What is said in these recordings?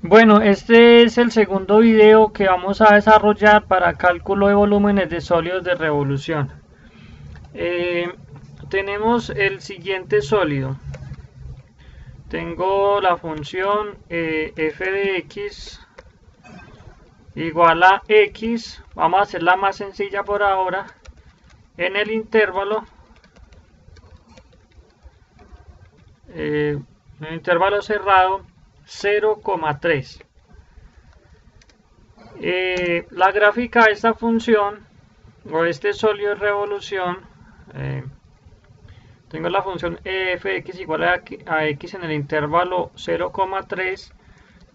Bueno, este es el segundo video que vamos a desarrollar para cálculo de volúmenes de sólidos de revolución. Eh, Tenemos el siguiente sólido. Tengo la función f de x igual a x. Vamos a hacerla más sencilla por ahora. En el intervalo cerrado 0,3. La gráfica de esta función o este sólido de revolución, tengo la función f de x igual a x en el intervalo 0,3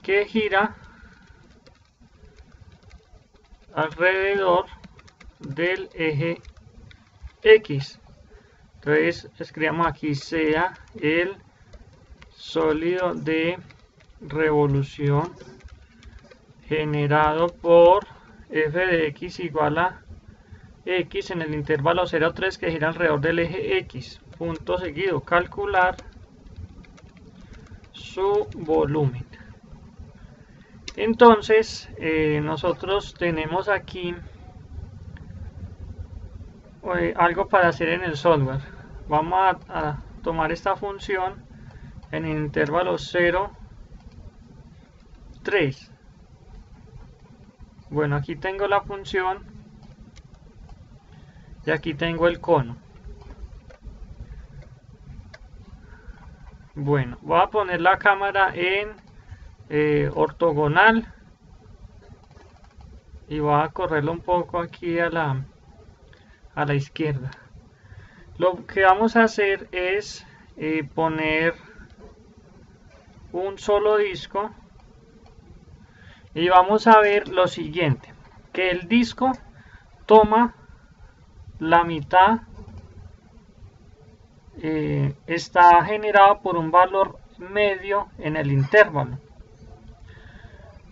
que gira alrededor del eje x. Entonces escribamos aquí sea el sólido de revolución generado por f de x igual a x en el intervalo 0,3 que gira alrededor del eje x. Punto seguido, calcular su volumen. Entonces nosotros tenemos aquí algo para hacer en el software. Vamos a tomar esta función en el intervalo 0,3. Bueno, aquí tengo la función y aquí tengo el cono. Bueno, voy a poner la cámara en ortogonal y voy a correrlo un poco aquí a la izquierda. Lo que vamos a hacer es poner un solo disco y vamos a ver lo siguiente, que el disco toma la mitad, está generado por un valor medio en el intervalo.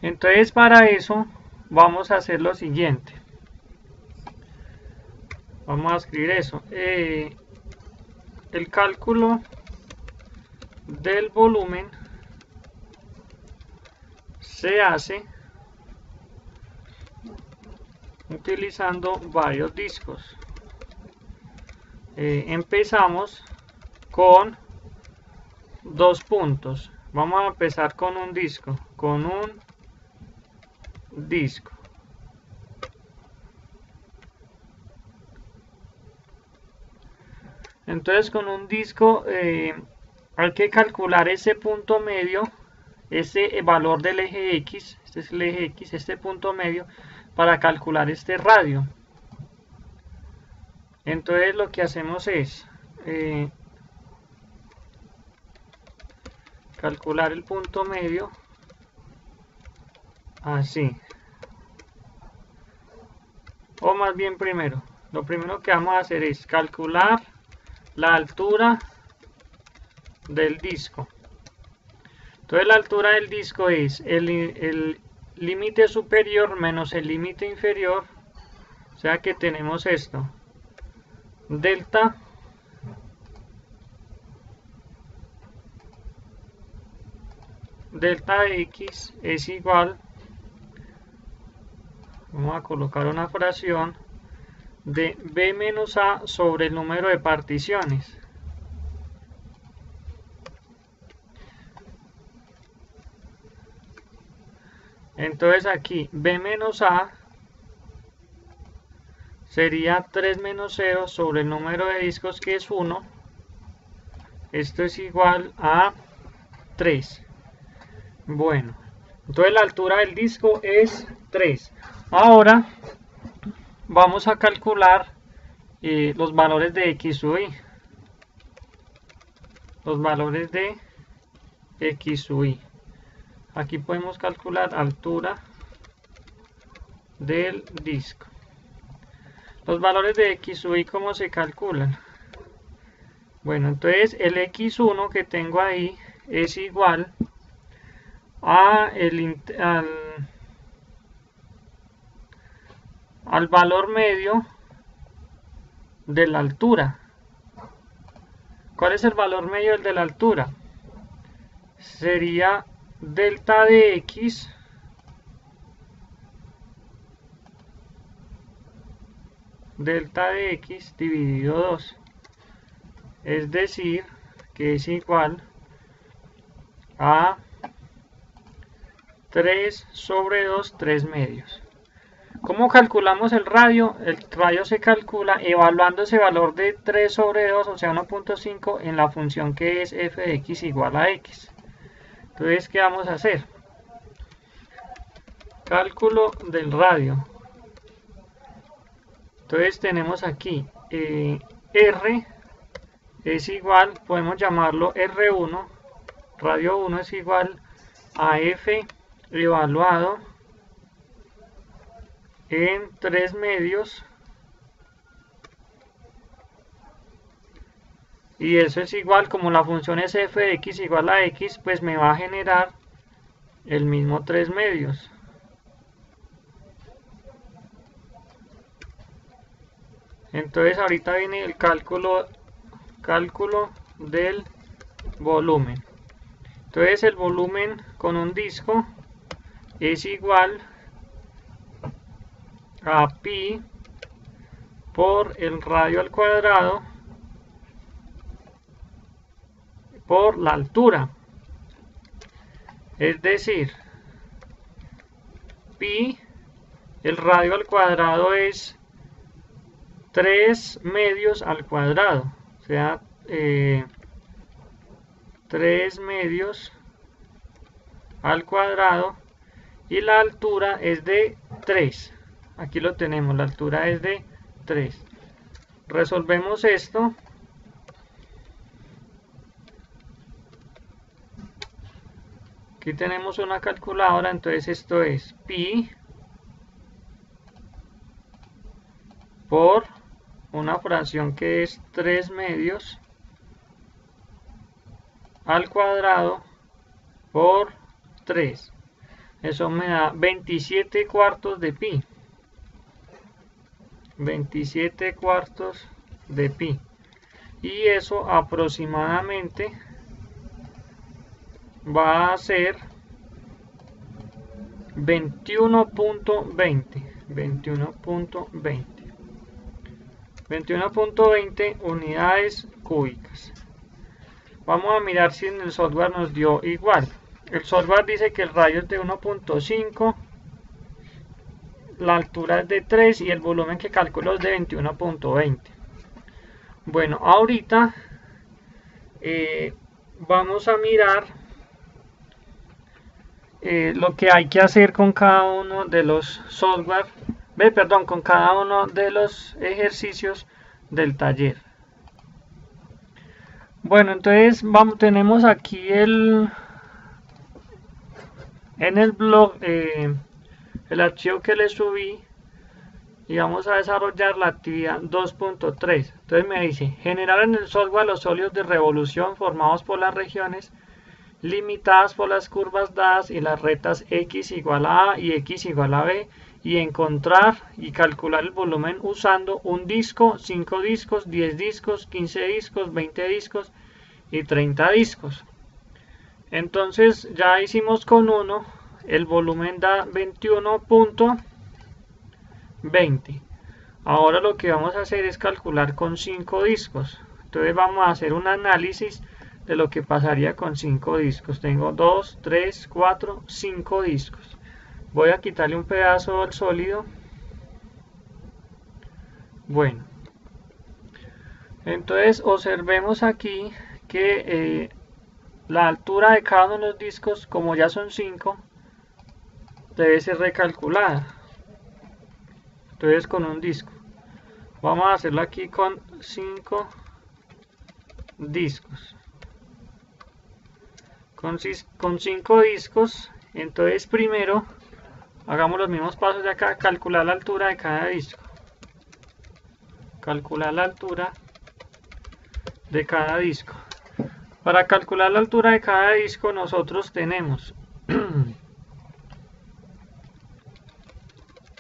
Entonces para eso vamos a hacer lo siguiente, vamos a escribir eso, el cálculo del volumen se hace utilizando varios discos. Empezamos con dos puntos. Vamos a empezar con un disco, Entonces con un disco hay que calcular ese punto medio, ese valor del eje x, este es el eje x, este punto medio, para calcular este radio. Entonces lo que hacemos es calcular el punto medio así, o más bien lo primero que vamos a hacer es calcular la altura del disco. Entonces la altura del disco es el límite superior menos el límite inferior, o sea que tenemos esto, delta de x es igual, vamos a colocar una fracción de b menos a sobre el número de particiones. Entonces aquí b menos a sería 3 menos 0 sobre el número de discos, que es 1. Esto es igual a 3. Bueno, entonces la altura del disco es 3. Ahora vamos a calcular los valores de x sub y. Los valores de x sub y. Aquí podemos calcular altura del disco. Los valores de x sub y, ¿cómo se calculan? Bueno, entonces el x1 que tengo ahí es igual a al valor medio de la altura. ¿Cuál es el valor medio de la altura? Sería delta de x dividido 2, es decir, que es igual a 3 sobre 2, 3 medios. ¿Cómo calculamos el radio? El radio se calcula evaluando ese valor de 3 sobre 2, o sea 1.5, en la función que es f de x igual a x. Entonces, ¿qué vamos a hacer? Cálculo del radio. Entonces tenemos aquí R es igual, podemos llamarlo R1, radio 1 es igual a F evaluado en 3 medios, y eso es igual, como la función es f de x igual a x, pues me va a generar el mismo 3 medios. Entonces ahorita viene el cálculo del volumen. Entonces el volumen con un disco es igual a pi por el radio al cuadrado por la altura. Es decir, pi, el radio al cuadrado es 3 medios al cuadrado, o sea, 3 medios al cuadrado, y la altura es de 3. Aquí lo tenemos, la altura es de 3. Resolvemos esto. Aquí tenemos una calculadora, entonces esto es pi por una fracción que es 3 medios al cuadrado por 3. Eso me da 27 cuartos de pi. 27 cuartos de pi. Y eso aproximadamente va a ser 21.20. 21.20 unidades cúbicas. Vamos a mirar si en el software nos dio igual. El software dice que el radio es de 1.5, la altura es de 3 y el volumen que calculo es de 21.20. Bueno, ahorita vamos a mirar lo que hay que hacer con cada uno de los software, con cada uno de los ejercicios del taller. Bueno, entonces tenemos aquí en el blog el archivo que le subí, y vamos a desarrollar la actividad 2.3. Entonces me dice: generar en el software los sólidos de revolución formados por las regiones limitadas por las curvas dadas y las rectas x igual a y x igual a b, y encontrar y calcular el volumen usando un disco, 5 discos, 10 discos, 15 discos, 20 discos y 30 discos. Entonces ya hicimos con uno, el volumen da 21.20. Ahora lo que vamos a hacer es calcular con 5 discos. Entonces vamos a hacer un análisis de lo que pasaría con 5 discos. Tengo 2, 3, 4, 5 discos. Voy a quitarle un pedazo al sólido. Bueno, entonces observemos aquí que la altura de cada uno de los discos, como ya son 5, debe ser recalculada. Entonces con un disco. Vamos a hacerlo aquí con 5 discos. Con 5 discos, entonces primero hagamos los mismos pasos de acá: calcular la altura de cada disco. Calcular la altura de cada disco. Para calcular la altura de cada disco nosotros tenemos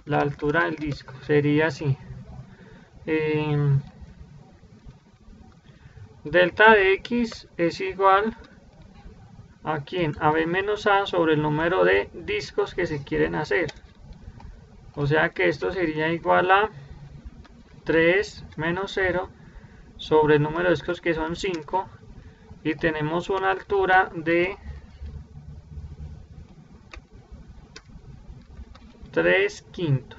la altura del disco, sería así: delta de x es igual aquí en AB menos A sobre el número de discos que se quieren hacer. O sea que esto sería igual a 3 menos 0 sobre el número de discos que son 5, y tenemos una altura de 3/5.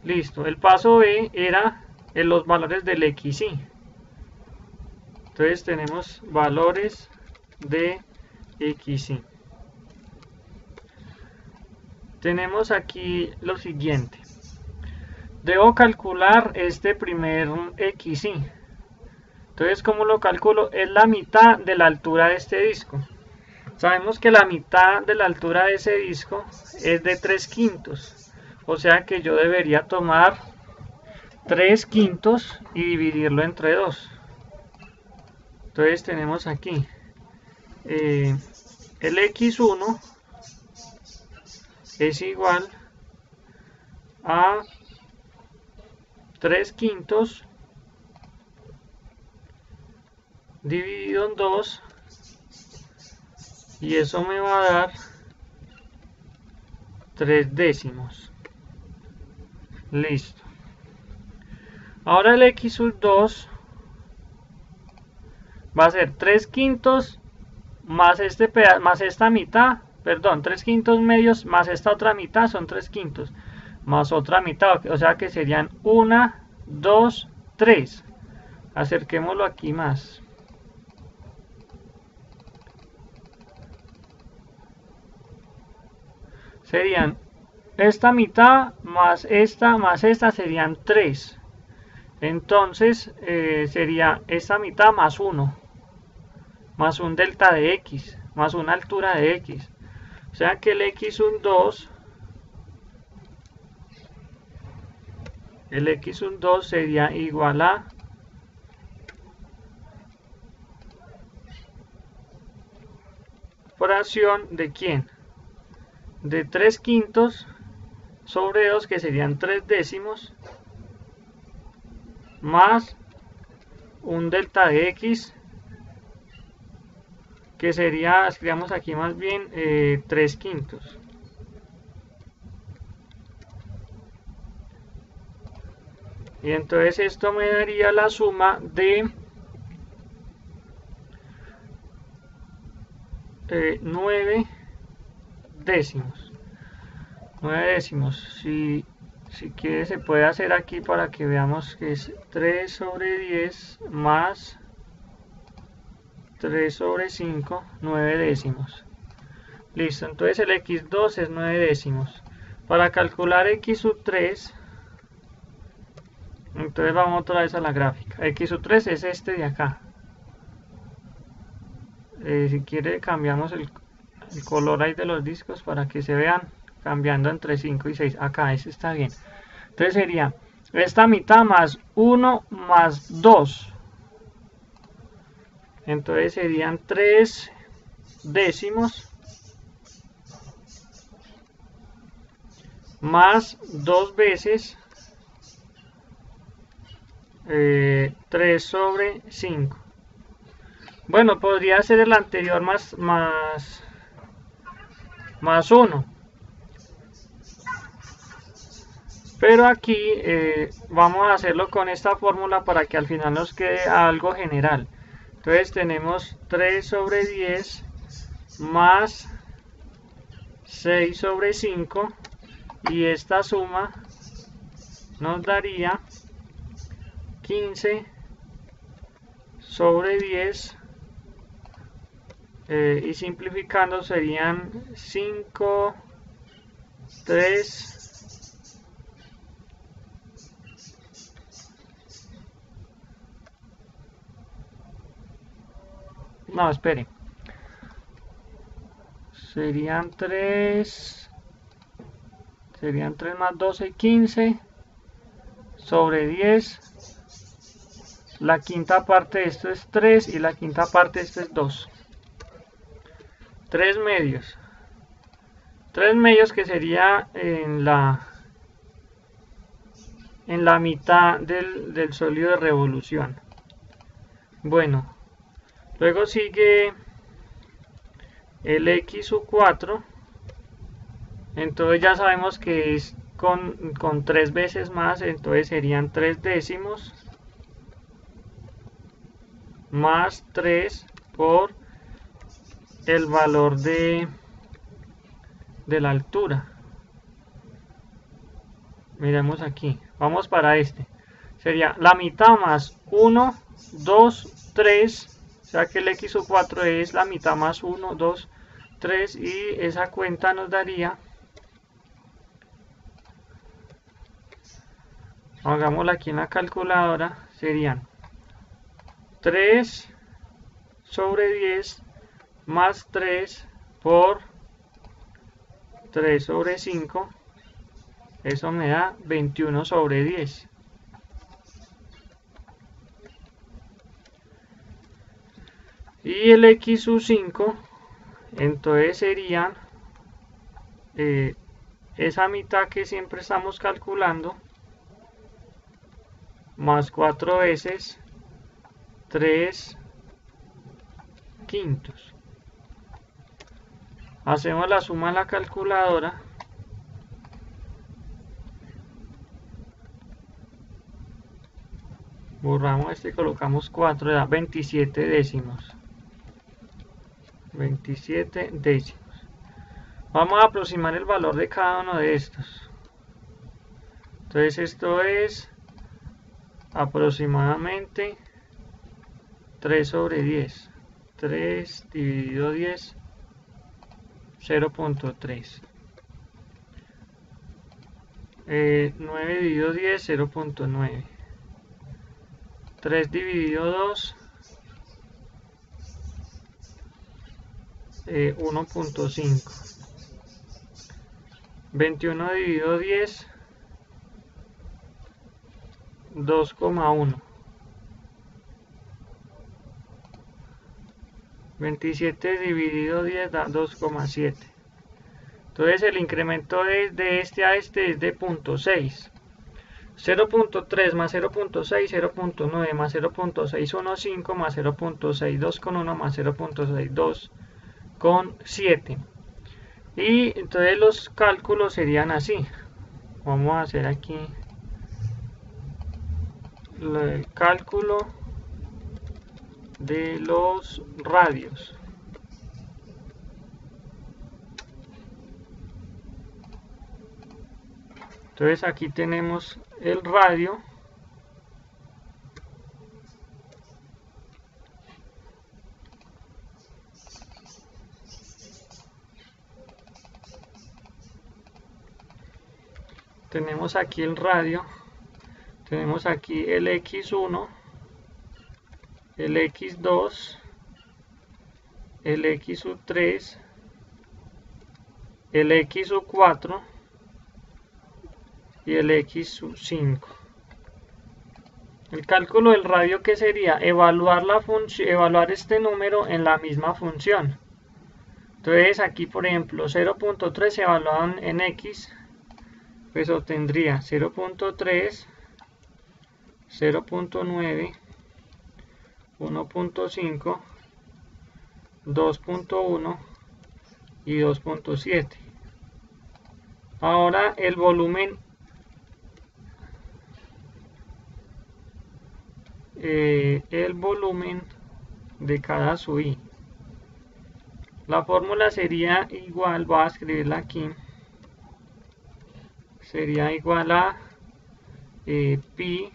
Listo, el paso B era en los valores del XY. Entonces tenemos valores de XY. Tenemos aquí lo siguiente. Debo calcular este primer XY. Entonces, ¿cómo lo calculo? Es la mitad de la altura de este disco. Sabemos que la mitad de la altura de ese disco es de 3/5. O sea que yo debería tomar 3/5 y dividirlo entre 2. Entonces tenemos aquí el X1 es igual a 3/5 dividido en 2, y eso me va a dar 3/10. Listo. Ahora el X2 va a ser 3/5 más más esta mitad, perdón, 3/5 medios más esta otra mitad son 3/5 más otra mitad, o sea que serían 1, 2, 3. Acerquémoslo aquí más. Serían esta mitad más esta serían 3. Entonces sería esta mitad más 1, más un delta de X, más una altura de X. O sea que el X2 sería igual a fracción de ¿quién? De 3/5 sobre 2, que serían 3/10, más un delta de X, que sería, escribamos aquí más bien 3/5. Y entonces esto me daría la suma de 9 décimos. 9 décimos. Si quiere se puede hacer aquí para que veamos que es 3 sobre 10 más 3 sobre 5, 9 décimos. Listo, entonces el X2 es 9 décimos. Para calcular X3, entonces vamos otra vez a la gráfica. X3 es este de acá. Si quiere cambiamos el color ahí de los discos para que se vean cambiando entre 5 y 6. Acá, ese está bien. Entonces sería esta mitad más 1 más 2. Entonces serían 3 décimos más 2 veces 3 sobre 5. Bueno, podría ser el anterior más 1. Pero aquí vamos a hacerlo con esta fórmula para que al final nos quede algo general. Entonces tenemos 3 sobre 10 más 6 sobre 5, y esta suma nos daría 15 sobre 10, y simplificando serían 5, 3, no, espere, serían 3 más 12, 15 sobre 10. La quinta parte de esto es 3 y la quinta parte de esto es 2. 3 medios. 3 medios, que sería en la mitad del sólido de revolución. Bueno, luego sigue el x sub 4, entonces ya sabemos que es con 3 veces más, entonces serían 3 décimos más 3 por el valor de la altura. Miremos aquí, vamos para este, sería la mitad más 1, 2, 3, o sea que el x sub 4 es la mitad más 1, 2, 3, y esa cuenta nos daría, hagámosla aquí en la calculadora, serían 3 sobre 10 más 3 por 3 sobre 5, eso me da 21 sobre 10. Y el x sub 5, entonces serían esa mitad que siempre estamos calculando, más 4 veces 3 quintos. Hacemos la suma en la calculadora. Borramos este y colocamos 4, da 27 décimos. 27 décimos. Vamos a aproximar el valor de cada uno de estos. Entonces esto es aproximadamente 3 sobre 10. 3 dividido 10, 0.3. 9 dividido 10, 0.9. 3 dividido 2, 1.5. 21 dividido 10, 2,1. 27 dividido 10 da 2,7. Entonces el incremento de este a este es de 0.6. 0.3 más 0.6, 0.9 más 0.615 más 0.621 más 0.62,7. Y entonces los cálculos serían así. Vamos a hacer aquí el cálculo de los radios. Entonces aquí tenemos el radio. Tenemos aquí el radio. Tenemos aquí el X1, el X2, el X3, el X4 y el X5. El cálculo del radio, ¿qué sería? Evaluar este número en la misma función. Entonces aquí, por ejemplo, 0.3 evaluado en X, pues obtendría 0.3, 0.9, 1.5, 2.1 y 2.7. Ahora el volumen de cada SUI. La fórmula sería igual, voy a escribirla aquí, sería igual a pi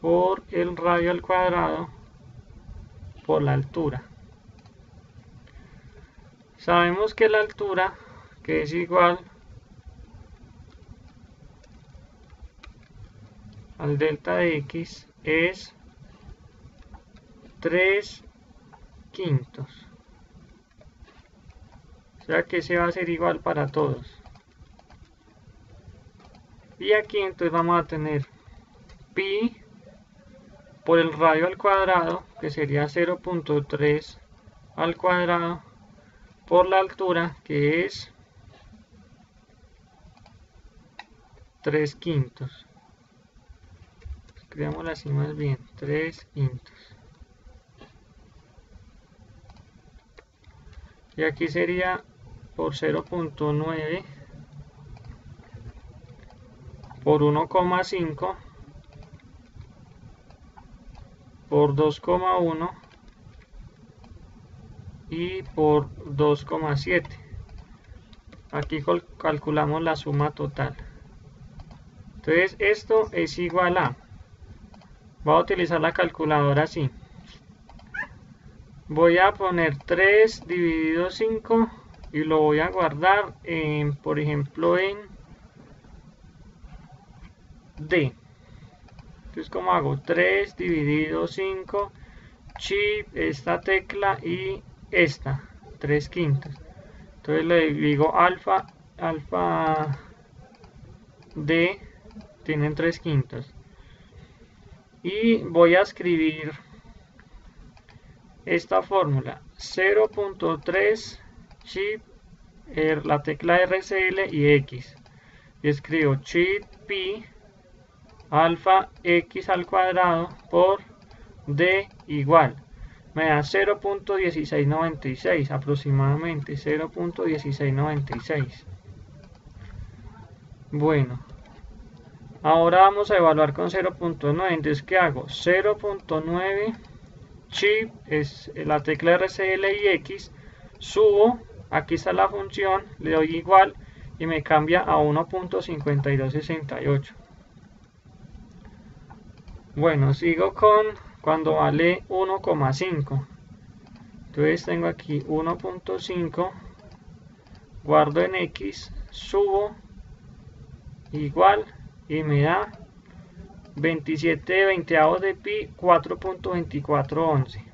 por el radio al cuadrado por la altura. Sabemos que la altura, que es igual al delta de x, es 3 quintos. O sea que se va a hacer igual para todos. Y aquí entonces vamos a tener pi por el radio al cuadrado, que sería 0.3 al cuadrado, por la altura, que es 3 quintos. Escribámoslo así más bien, 3 quintos. y aquí sería por 0.9 por 1,5 por 2,1 y por 2,7. Aquí calculamos la suma total. Entonces esto es igual a, voy a utilizar la calculadora así, voy a poner 3 dividido 5 y lo voy a guardar por ejemplo en D. Entonces, ¿cómo hago? 3 dividido 5, shift, esta tecla y esta, 3/5. Entonces le digo alfa D, tienen 3/5. Y voy a escribir esta fórmula, 0.3 shift, la tecla RCL y X. Y escribo shift pi alfa x al cuadrado por d igual, me da 0.1696 aproximadamente, 0.1696. Bueno, ahora vamos a evaluar con 0.9, entonces ¿qué hago? 0.9 shift es la tecla RCL y X, subo, aquí está la función, le doy igual y me cambia a 1.5268. Bueno, sigo con cuando vale 1,5. Entonces tengo aquí 1.5, guardo en X, subo, igual, y me da 27/20 de pi, 4.2411.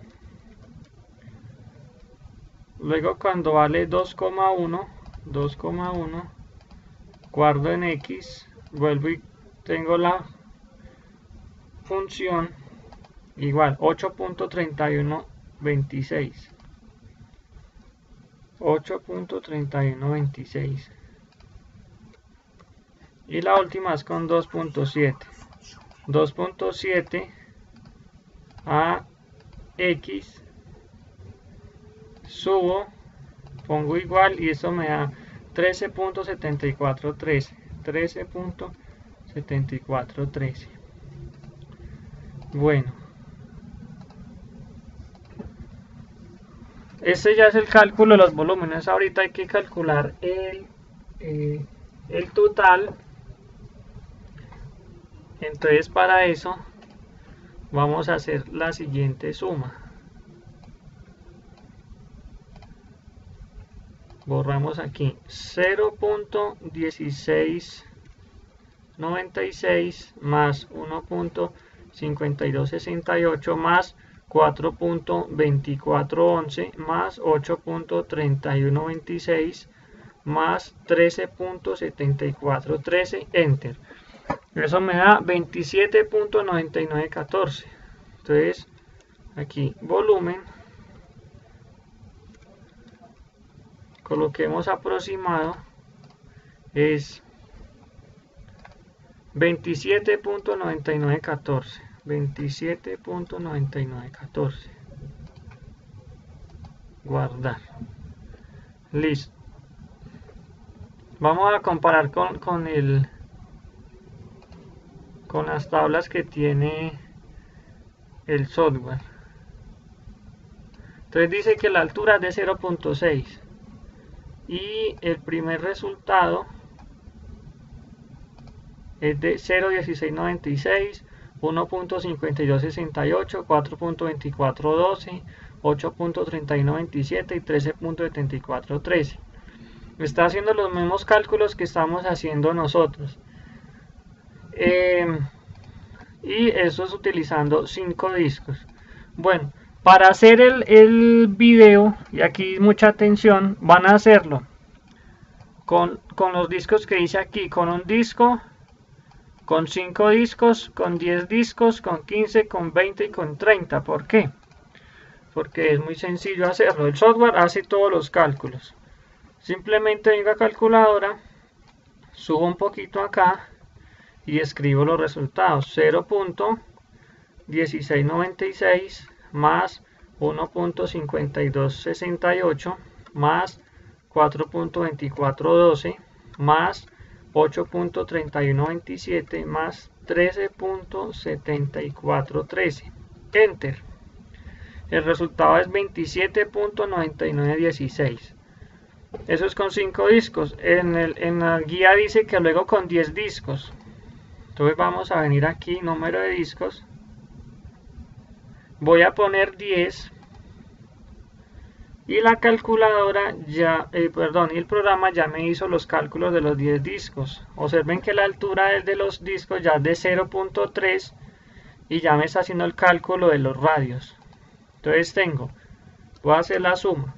Luego cuando vale 2,1, guardo en X, vuelvo y tengo la función igual 8.3126. 8.3126. Y la última es con 2.7. 2.7 a X, subo, pongo igual y eso me da 13.7413. 13.7413. Bueno, este ya es el cálculo de los volúmenes. Ahorita hay que calcular el total. Entonces para eso vamos a hacer la siguiente suma. Borramos aquí 0.1696 más 1.5268 más 4.2411 más 8.3126 más 13.7413, enter. Eso me da 27.9914. Entonces aquí volumen, coloquemos aproximado, es 27.9914. 27.9914. Guardar. Listo. Vamos a comparar con las tablas que tiene el software. Entonces dice que la altura es de 0.6 y el primer resultado es de 0.1696, 1.5268, 4.2412, 8.3127 y 13.7413. Está haciendo los mismos cálculos que estamos haciendo nosotros. Y eso es utilizando 5 discos. Bueno, para hacer el video, y aquí mucha atención, van a hacerlo con los discos que dice aquí, con un disco, con 5 discos, con 10 discos, con 15, con 20 y con 30. ¿Por qué? Porque es muy sencillo hacerlo. El software hace todos los cálculos. Simplemente vengo a calculadora, subo un poquito acá y escribo los resultados. 0.1696 más 1.5268 más 4.2412 más 8.3127 más 13.7413. Enter. El resultado es 27.9916. Eso es con 5 discos. En la guía dice que luego con 10 discos. Entonces vamos a venir aquí, número de discos. Voy a poner 10. Y la calculadora ya, y el programa ya me hizo los cálculos de los 10 discos. Observen que la altura de los discos ya es de 0.3 y ya me está haciendo el cálculo de los radios. Entonces voy a hacer la suma.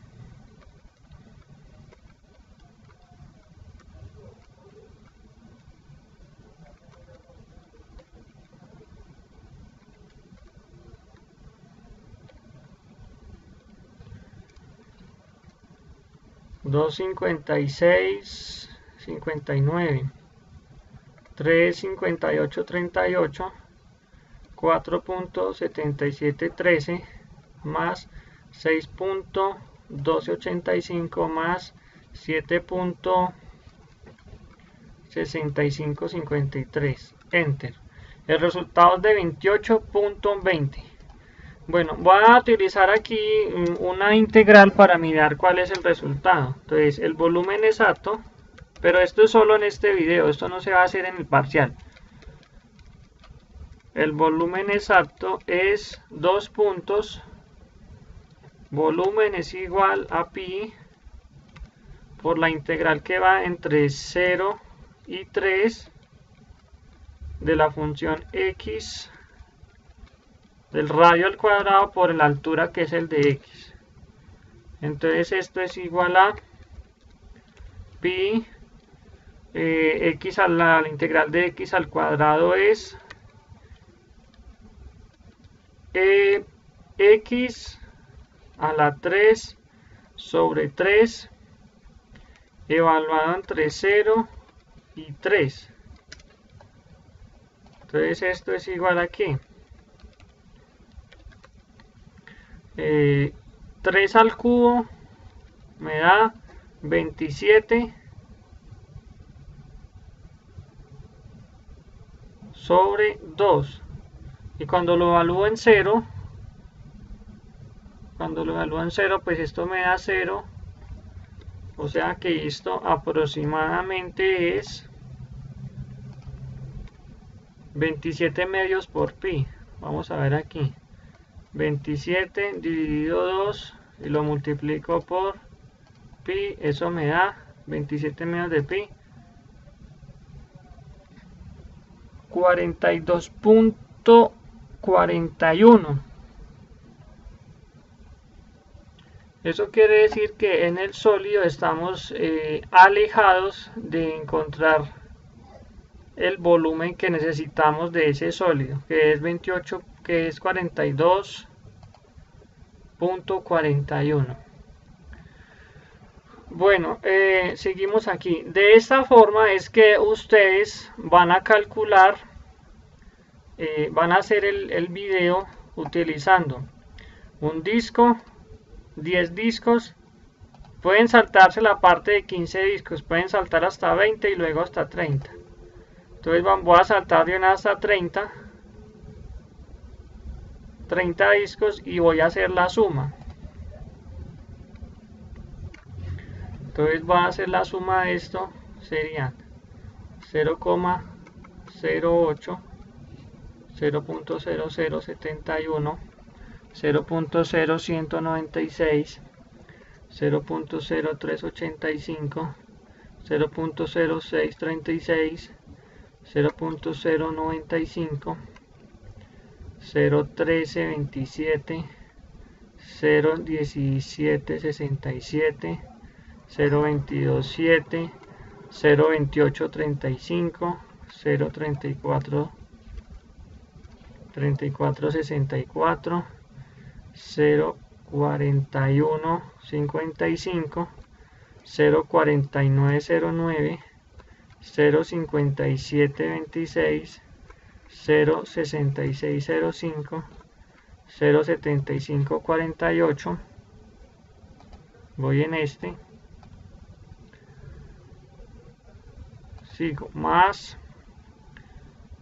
Dos 56, 59, 3 58, 38, 4.7713 más 6.1285 más 7.6553. Enter. El resultado es de 28.20. Bueno, voy a utilizar aquí una integral para mirar cuál es el resultado. Entonces, el volumen exacto, pero esto es solo en este video, esto no se va a hacer en el parcial. El volumen exacto es 2 puntos, volumen es igual a pi por la integral que va entre 0 y 3 de la función x del radio al cuadrado por la altura que es el de x. Entonces esto es igual a pi x a la integral de x al cuadrado es x a la 3 sobre 3 evaluado entre 0 y 3. Entonces esto es igual a ¿qué? 3 al cubo me da 27 sobre 2. Y cuando lo evalúo en 0, pues esto me da 0. O sea que esto aproximadamente es 27 medios por pi. Vamos a ver aquí. 27 dividido 2 y lo multiplico por pi. Eso me da 27 medios de pi. 42.41. Eso quiere decir que en el sólido estamos alejados de encontrar el volumen que necesitamos de ese sólido, que es 42.41. Bueno, seguimos aquí. De esta forma es que ustedes van a calcular, van a hacer el video utilizando un disco, 10 discos, pueden saltarse la parte de 15 discos, pueden saltar hasta 20 y luego hasta 30. Entonces voy a saltar de una hasta 30 discos y voy a hacer la suma. Entonces voy a hacer la suma de esto, serían 0,08, 0.0071, 0.0196, 0.0385, 0.0636, 0.095, 0.1327, 0.1767, 0.227, 0.2835, 0.3464, 0.4155, 0.4909, 0.5726, 0.6605, 0.7548, voy en este, sigo más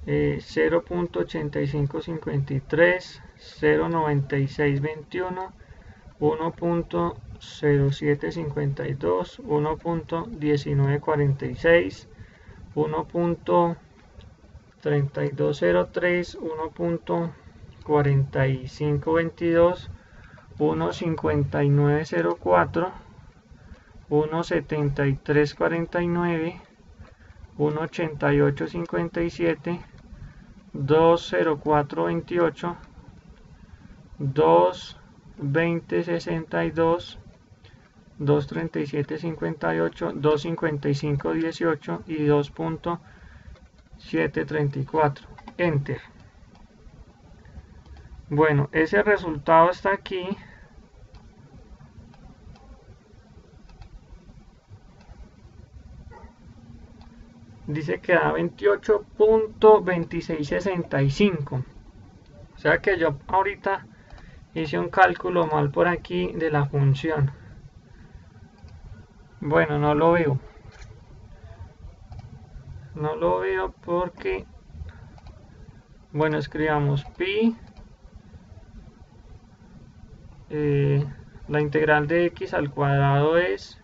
0.8553, 0.9621, 1.0752, 1.1946, 1.3203, 1.4522, 1.5904, 1.7349, 1.8857, 2.0428, 2.2062, 2.3758, 2.5518 y 2.734. Enter. Bueno, ese resultado está aquí. Dice que da 28.2665. O sea que yo ahorita hice un cálculo mal por aquí de la función. Bueno, no lo veo. No lo veo porque... Bueno, escribamos pi. La integral de x al cuadrado es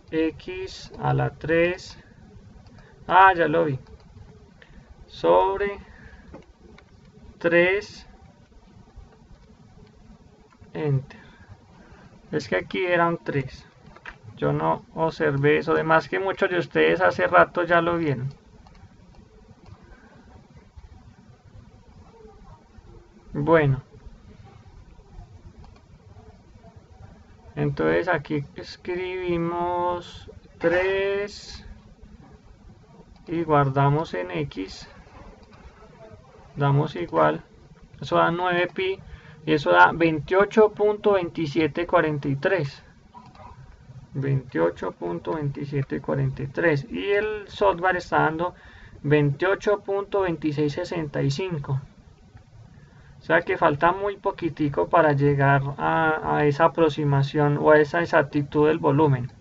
x a la 3. Ah, ya lo vi. Sobre 3. Enter. Es que aquí era un 3. Yo no observé eso. Además que muchos de ustedes hace rato ya lo vieron. Bueno. Entonces aquí escribimos 3 y guardamos en x. Damos igual. Eso da 9pi y eso da 28.2743. 28.2743 y el software está dando 28.2665. O sea que falta muy poquitico para llegar a esa aproximación o a esa exactitud del volumen.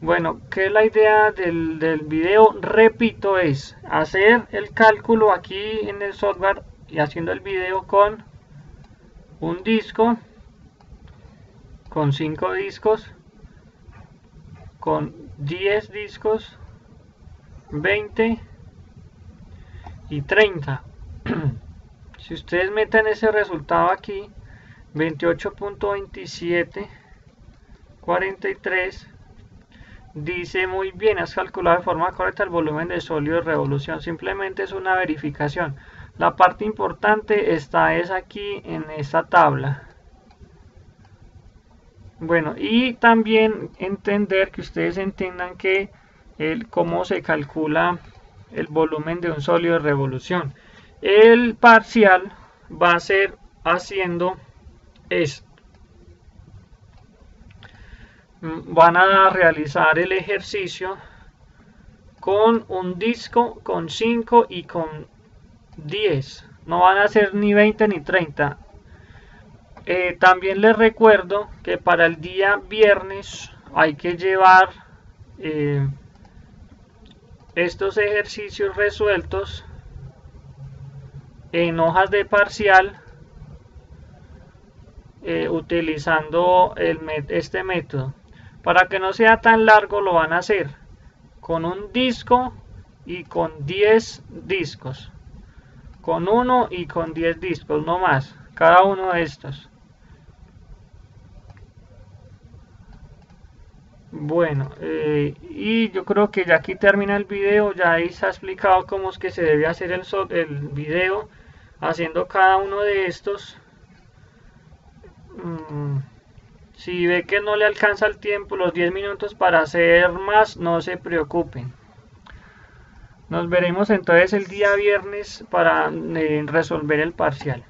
Bueno, ¿qué es la idea del video? Repito, es hacer el cálculo aquí en el software y haciendo el video con un disco, con 5 discos, con 10 discos, 20 y 30. Si ustedes meten ese resultado aquí, 28.2743, dice muy bien, has calculado de forma correcta el volumen de sólido de revolución. Simplemente es una verificación. La parte importante es aquí en esta tabla. Bueno, y también entender que ustedes entiendan que cómo se calcula el volumen de un sólido de revolución. El parcial va a ser haciendo esto. Van a realizar el ejercicio con un disco, con 5 y con 10. No van a hacer ni 20 ni 30. También les recuerdo que para el día viernes hay que llevar estos ejercicios resueltos en hojas de parcial utilizando este método. Para que no sea tan largo lo van a hacer con un disco y con 10 discos, con 1 y con 10 discos, no más, cada uno de estos. Bueno, y yo creo que ya aquí termina el video. Ya ahí se ha explicado cómo es que se debe hacer el video haciendo cada uno de estos. Si ve que no le alcanza el tiempo, los 10 minutos para hacer más, no se preocupen. Nos veremos entonces el día viernes para resolver el parcial.